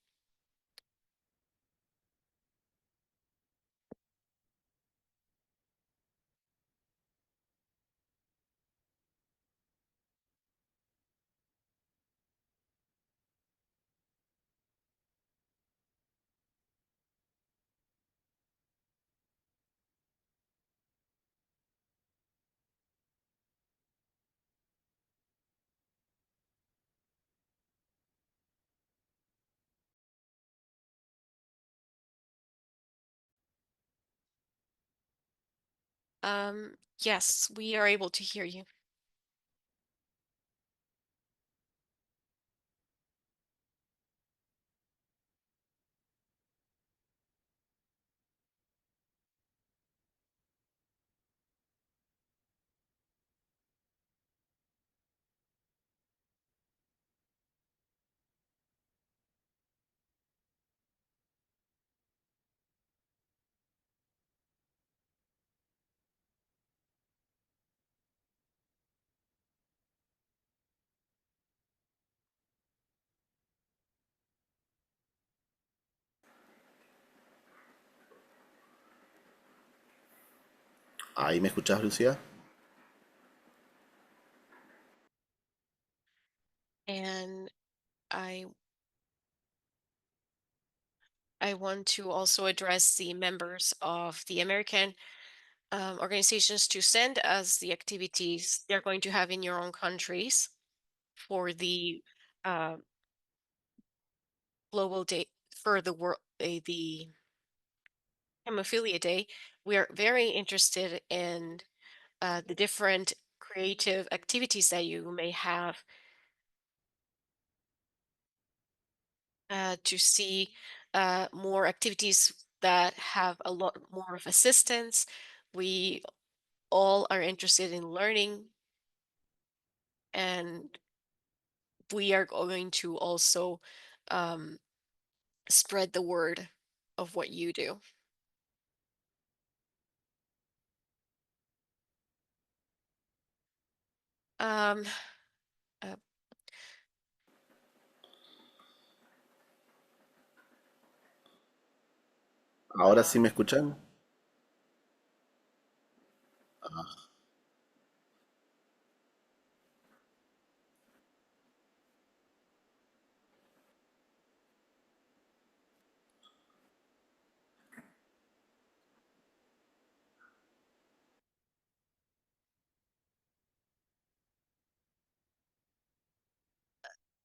Yes, we are able to hear you. ¿Ahí me escuchás, Lucía? And I I want to also address the members of the American organizations to send us the activities they're going to have in your own countries for the uh, global day for the world, the Hemophilia Day. We are very interested in the different creative activities that you may have to see more activities that have a lot more of assistance. We all are interested in learning, and we are going to also um, spread the word of what you do. Um, uh, ¿Ahora sí me escuchan?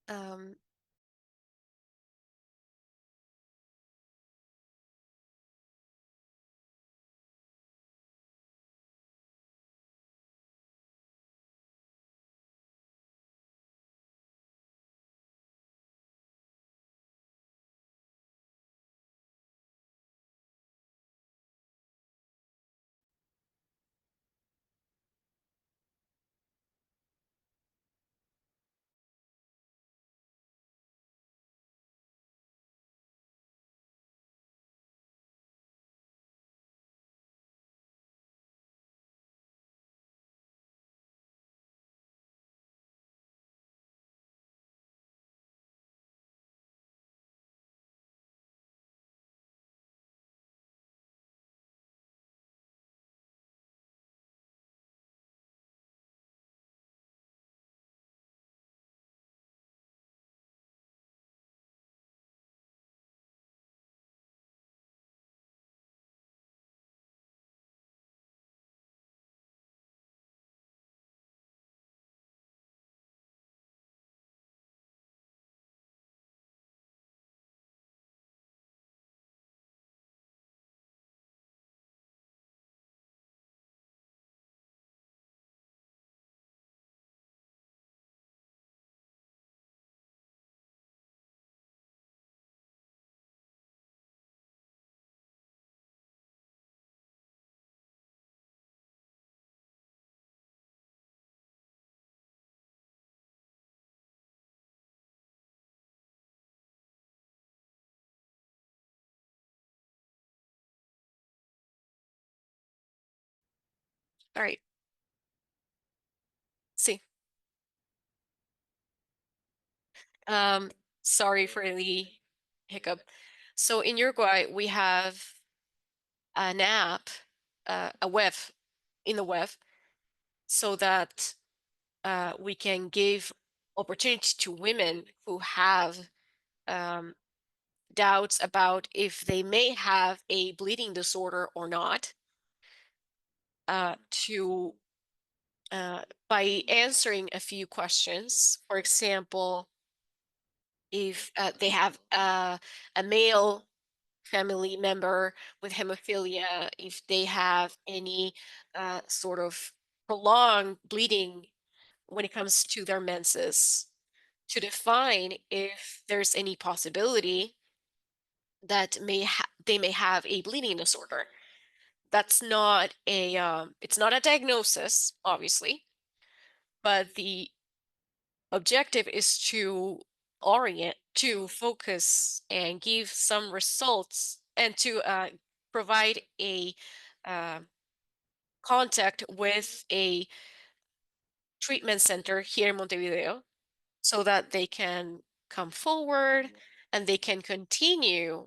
um, all right. Sí. Sorry for the hiccup. So in Uruguay, we have an app, a web in the web, so that we can give opportunity to women who have um, doubts about if they may have a bleeding disorder or not, to by answering a few questions. For example, if they have a male family member with hemophilia, if they have any sort of prolonged bleeding when it comes to their menses, to define if there's any possibility that they may have a bleeding disorder. That's not a it's not a diagnosis, obviously, but the objective is to focus and give some results, and to provide a uh, contact with a treatment center here in Montevideo, so that they can come forward and they can continue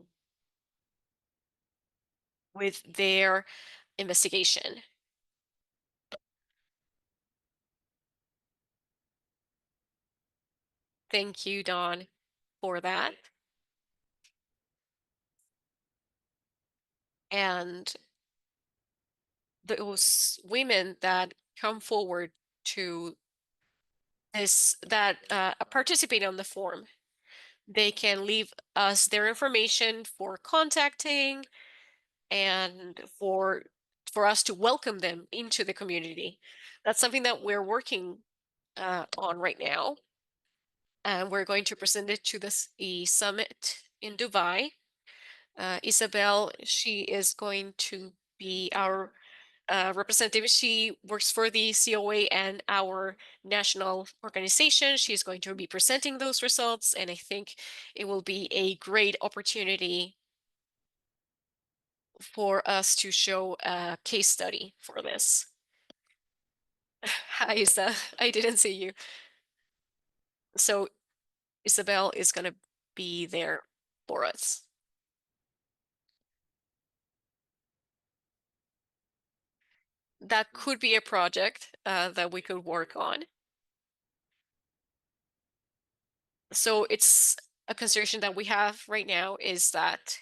with their investigation. Thank you, Dawn, for that. And those women that come forward to this, that participate on the form, they can leave us their information for contacting, and for us to welcome them into the community. That's something that we're working on right now, and we're going to present it to this summit in Dubai. Isabel, she is going to be our representative. She works for the COA and our national organization. She's going to be presenting those results, and I think it will be a great opportunity for us to show a case study for this. Hi, Isa. I didn't see you. So Isabel is going to be there for us. That could be a project that we could work on. So it's a consideration that we have right now, is that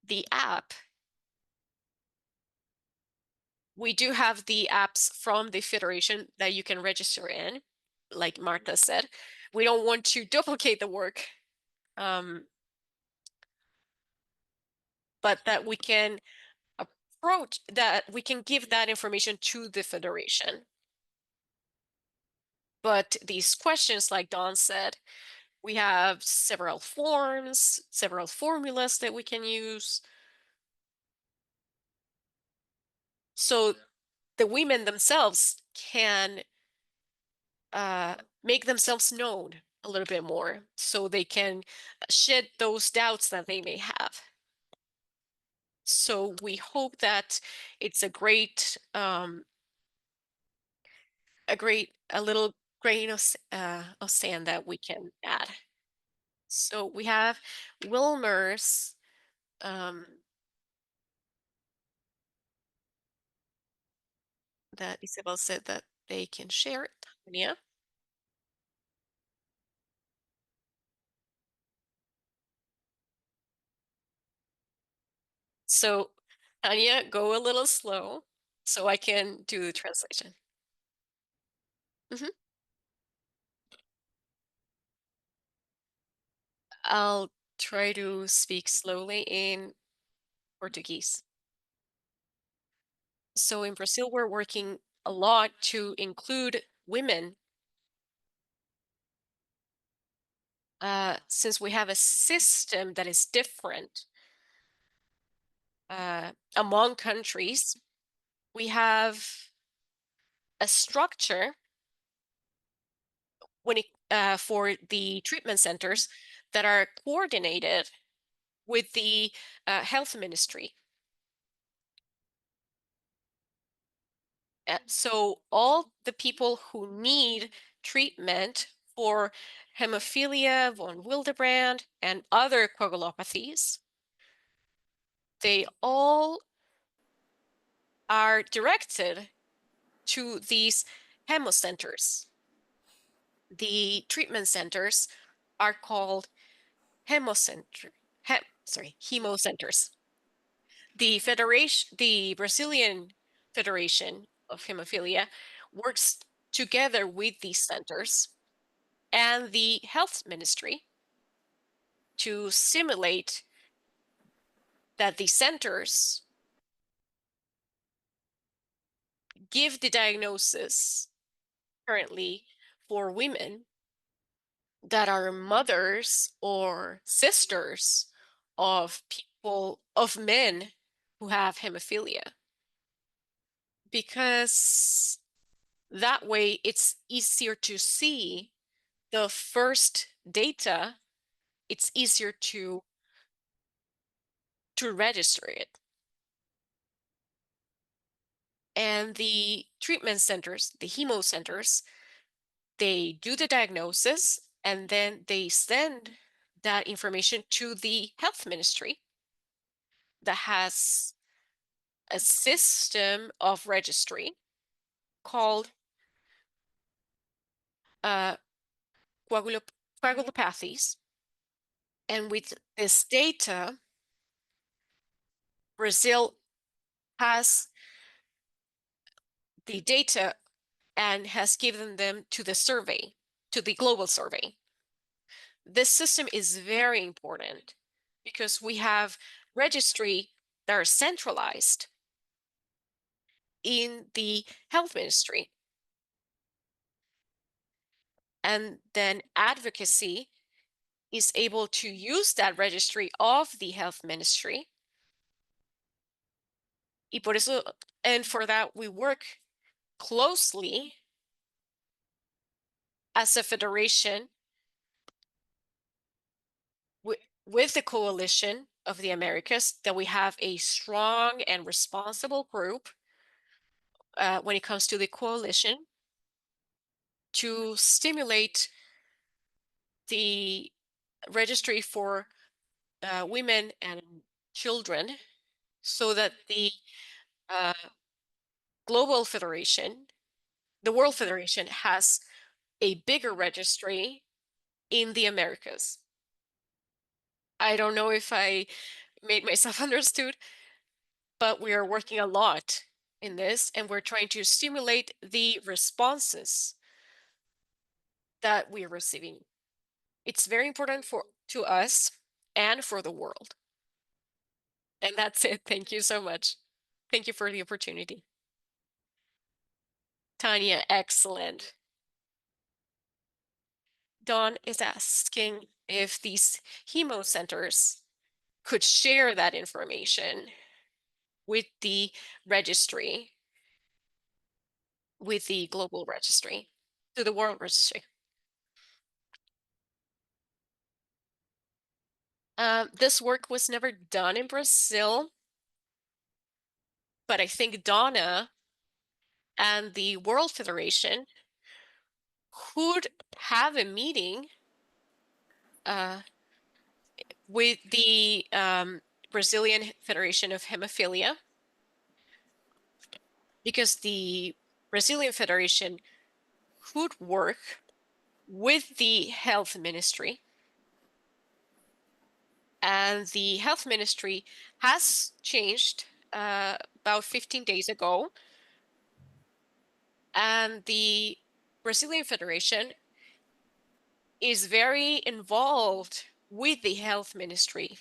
the app, we do have the apps from the federation that you can register in, like Martha said. We don't want to duplicate the work, but that we can approach, that we can give that information to the federation. But these questions, like Dawn said, we have several forms, several formulas that we can use. So the women themselves can make themselves known a little bit more, so they can shed those doubts that they may have. So we hope that it's a little grain of sand that we can add. So we have Wilmer's that Isabel said that they can share it. Yeah. So Tanya, go a little slow so I can do the translation. Mhm. I'll try to speak slowly in Portuguese. So in Brazil, we're working a lot to include women, since we have a system that is different among countries. We have a structure when it for the treatment centers that are coordinated with the health ministry. So all the people who need treatment for hemophilia, von Willebrand, and other coagulopathies. They all are directed to these hemocenters. The treatment centers are called hemocenters. The Brazilian Federation of Hemophilia works together with these centers and the health ministry to simulate that the centers give the diagnosis currently for women that are mothers or sisters of men who have hemophilia. Because that way it's easier to see the first data, it's easier to register it. And the treatment centers, the hemo centers, they do the diagnosis and then they send that information to the health ministry that has a system of registry called coagulopathies. And with this data, Brazil has the data and has given them to the survey, to the global survey. This system is very important because we have registry that are centralized in the health ministry. And then advocacy is able to use that registry of the health ministry. And for that, we work closely as a federation with the coalition of the Americas, that we have a strong and responsible group when it comes to the coalition to stimulate the registry for women and children so that the global federation, the World Federation, has a bigger registry in the Americas. I don't know if I made myself understood, but we are working a lot in this and we're trying to stimulate the responses that we are receiving. It's very important to us and for the world. And that's it. Thank you so much. Thank you for the opportunity. Tanya, excellent. Dawn is asking if these hemo centers could share that information with the registry, with the global registry, to the world registry. This work was never done in Brazil, but I think Donna and the World Federation could have a meeting with the Brazilian Federation of Hemophilia, because the Brazilian Federation could work with the health ministry. And the health ministry has changed about 15 days ago. And the Brazilian Federation is very involved with the health ministry.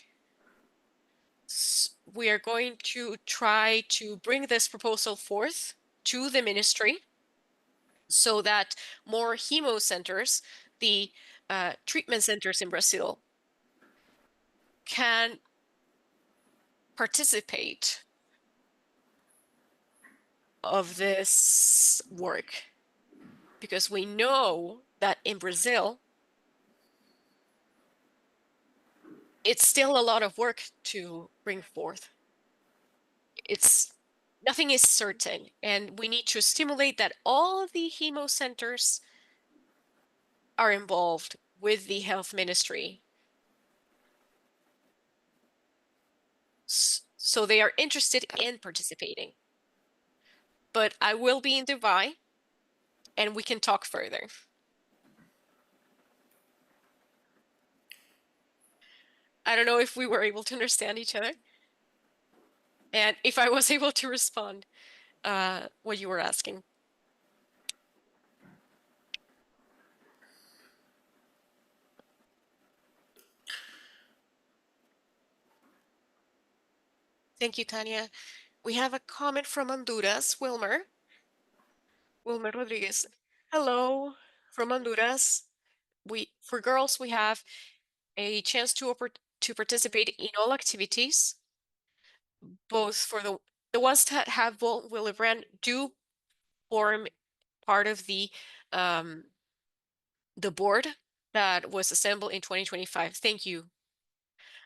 We are going to try to bring this proposal forth to the ministry so that more hemo centers, the treatment centers in Brazil, can participate of this work, because we know that in Brazil, it's still a lot of work to bring forth. Nothing is certain, and we need to stimulate that all the hemo centers are involved with the health ministry. So they are interested in participating. But I will be in Dubai and we can talk further. I don't know if we were able to understand each other and if I was able to respond what you were asking. Thank you, Tanya. We have a comment from Honduras, Wilmer Rodriguez. Hello, from Honduras. For girls, we have a chance to participate in all activities, both for the ones that have Willebrand do form part of the board that was assembled in 2025. Thank you,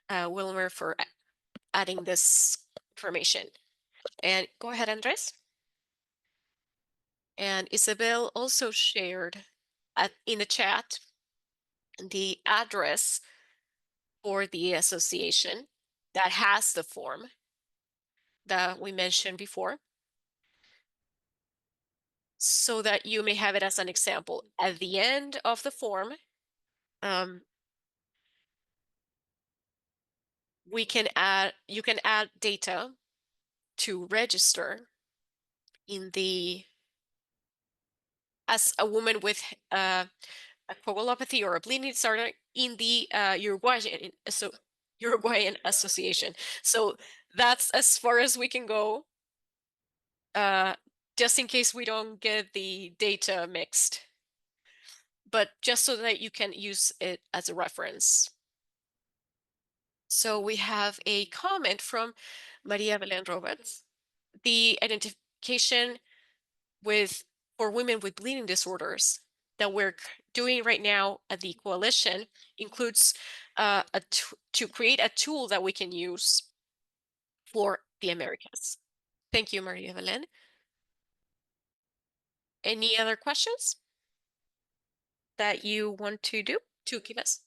Wilmer, for adding this information. And go ahead, Andres. And Isabel also shared in the chat the address for the association that has the form that we mentioned before, so that you may have it as an example. At the end of the form, you can add data to register as a woman with a coagulopathy or a bleeding disorder in the Uruguayan Association. So that's as far as we can go, just in case we don't get the data mixed, but just so that you can use it as a reference. So we have a comment from Maria Belén Roberts. The identification for women with bleeding disorders that we're doing right now at the coalition includes to create a tool that we can use for the Americas. Thank you, Maria Belén. Any other questions that you want to give us?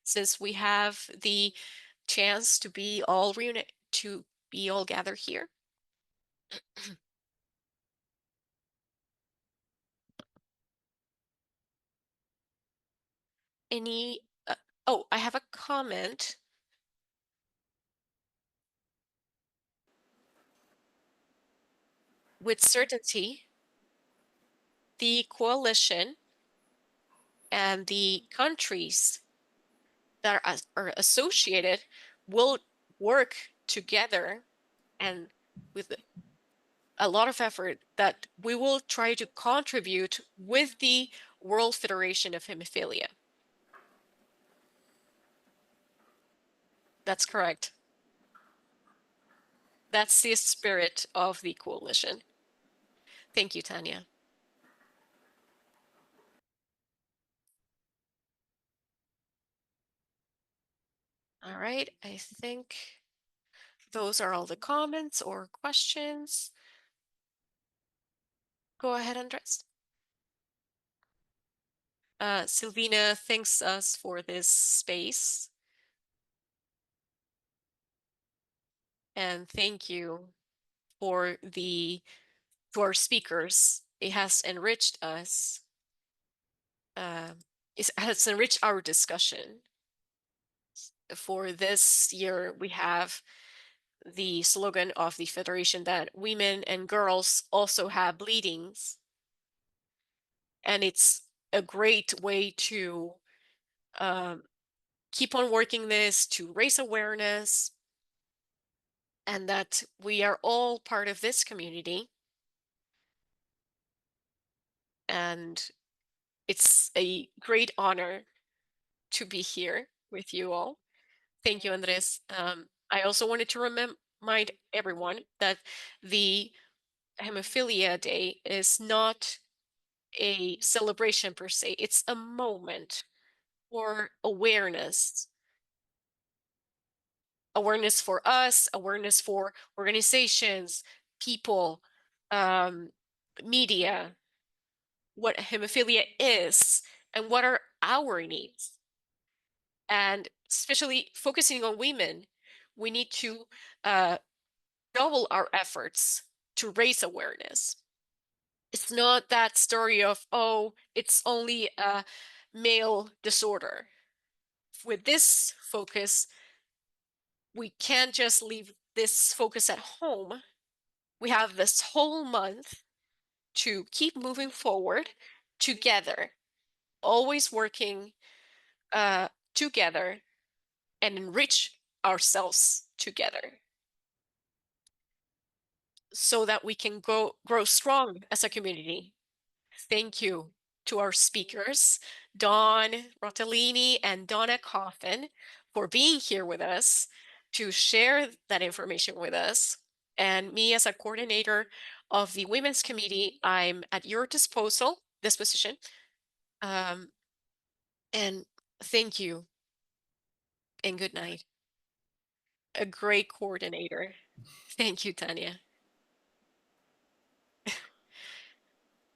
Since we have the chance to be all gathered here. I have a comment. With certainty, the coalition and the countries that are associated will work together, and with a lot of effort, that we will try to contribute with the World Federation of Hemophilia. That's correct. That's the spirit of the coalition. Thank you, Tanya. All right, I think those are all the comments or questions. Go ahead, Andres. Silvina thanks us for this space. And thank you to our speakers. It has enriched us. It has enriched our discussion. For this year, we have the slogan of the Federation that women and girls also have bleedings. And it's a great way to keep on working this, to raise awareness, and that we are all part of this community. And it's a great honor to be here with you all. Thank you, Andres. I also wanted to remind everyone that the Hemophilia Day is not a celebration per se. It's a moment for awareness. Awareness for us, awareness for organizations, people, media, what hemophilia is, and what are our needs. And especially focusing on women, we need to double our efforts to raise awareness. It's not that story of, oh, it's only a male disorder. With this focus, we can't just leave this focus at home. We have this whole month to keep moving forward together, always working together and enrich ourselves together so that we can grow strong as a community. Thank you to our speakers, Dawn Rotellini and Donna Coffin, for being here with us to share that information with us. And me as a coordinator of the Women's Committee, I'm at your disposition. And thank you and good night. A great coordinator. Thank you, Tanya.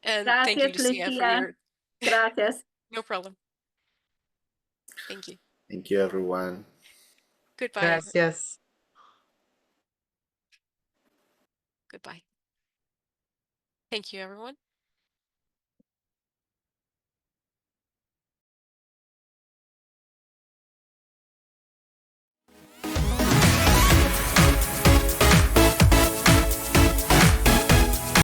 And thank you, Gracias, Lucia, for Lucia. your, Gracias. no problem. Thank you. Thank you, everyone. Goodbye. Gracias. Goodbye. Thank you, everyone.